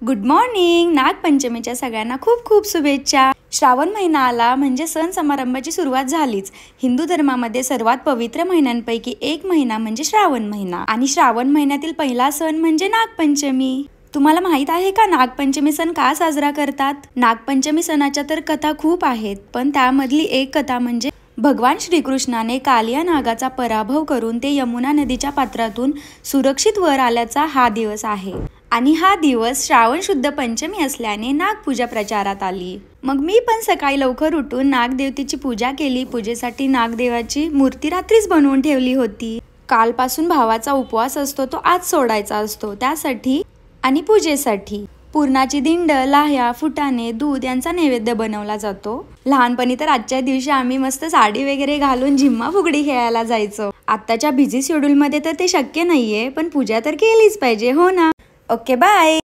Good morning. नागपंचमीच्या सगळ्यांना खूप खूप शुभेच्छा. श्रावण महिना आला म्हणजे सण समारंभाची सुरुवात झालीच. हिंदू धर्मामध्ये सर्वात पवित्र महिन्यांपैकी एक महिना म्हणजे श्रावण महिना आणि श्रावण महिन्यातील पहिला सण म्हणजे नागपंचमी. तुम्हाला माहित आहे का नागपंचमी सण का साजरा करतात? नागपंचमी सणाच्या तर कथा खूप आहेत, पण त्यामधली एक कथा म्हणजे भगवान श्रीकृष्णाने कालिया नागाचा पराभव करून ते यमुना नदीच्या पात्रातून सुरक्षित वर आल्याचा हा दिवस आहे. आणि हा दिवस श्रावण शुद्ध पंचमी असल्याने नागपूजा प्रचारात आली. मग मी पण सकाळी लवकर उठून नागदेवतेची पूजा केली. पूजेसाठी नागदेवाची मूर्ती रात्रीच बनवून ठेवली होती. कालपासून भावाचा उपवास असतो, तो आज सोडायचा असतो. त्यासाठी आणि पूजेसाठी पुरणाची दिंड, लाह्या, फुटाणे, दूध यांचा नैवेद्य बनवला जातो. लहानपणी तर आजच्या दिवशी आम्ही मस्त साडी वगैरे घालून झिम्मा फुगडी खेळायला जायचो. आत्ताच्या बिझी शेड्यूल मध्ये तर ते शक्य नाहीये, पण पूजा तर केलीच पाहिजे, हो ना? Okay, bye.